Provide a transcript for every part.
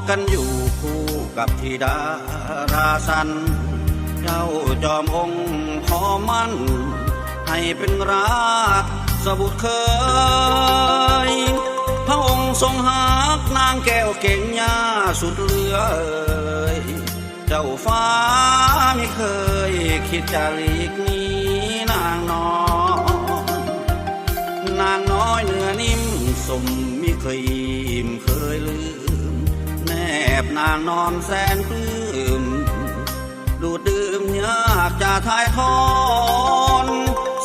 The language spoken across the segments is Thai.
กันอยู่คู่กับธิดาราสันเจ้าจอมองค์ขอมั่นให้เป็นรักสบุตรเคยพระองค์ทรงหักนางแก้วเก่งย่าสุดเหลือเจ้าฟ้าไม่เคยคิดจะหลีกหนีนางน้อยเนื้อนิ่มสมไม่เคยยิ้มเคยลืมแนบนางนอนแสนปลื้มดูดดื่มยากจะทายทอน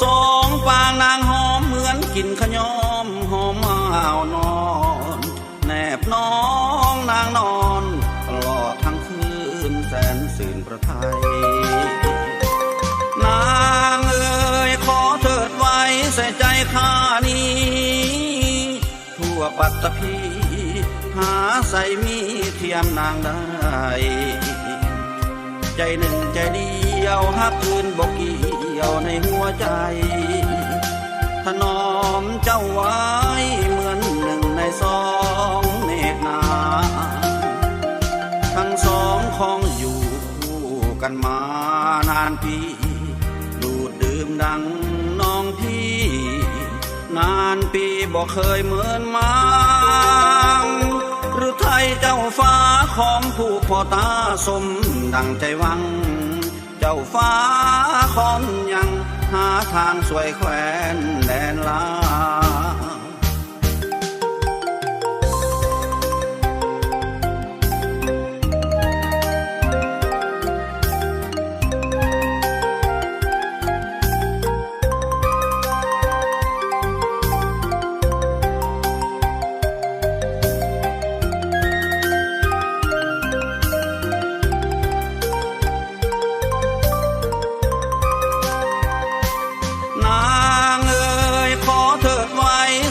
สองปางนางหอมเหมือนกินขยอมหอมมาวนอนแนบน้องนางนอนตลอดทั้งคืนแสนสื่นประทัยนางเอ๋ยขอเถิดไว้ใส่ใจข้านี้ทั่วปัตตภีหาใส่มีเทียมนางได้ใจหนึ่งใจเดียวหักคืนบอกเกี่ยวในหัวใจถนอมเจ้าไว้เหมือนหนึ่งในสองเนตรนาทั้งสองคองอยู่คู่กันมานานปีดูดดื่มดังน้องพี่นานปีบอกเคยเหมือนมังหรือไทยเจ้าฟ้าของผู้พ่อตาสมดังใจหวังเจ้าฟ้าคอนยังหาทางสวยแควนแดนล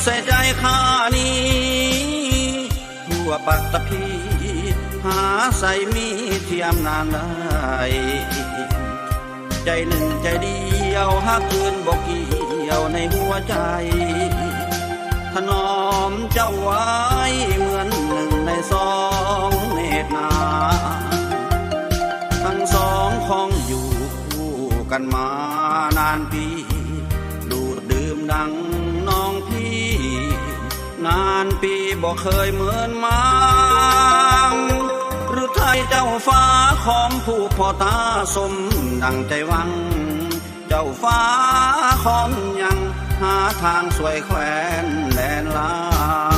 ใส่ใจข้านี้ทั่วปัตตภีหาใส่มีเทียมนางได้ใจหนึ่งใจเดียวหักคืนบอกเกี่ยวในหัวใจถนอมเจ้าไว้เหมือนหนึ่งในสองเนตรนาทั้งสองคองอยู่คู่กันมานานปีดูดดื่มดังน้องพี่นานปีบอกเคยเหมือนมังหรือไทยเจ้าฟ้าของผู้พ่อตาสมดังใจหวังเจ้าฟ้าของยังหาทางสวยแควนแดนลา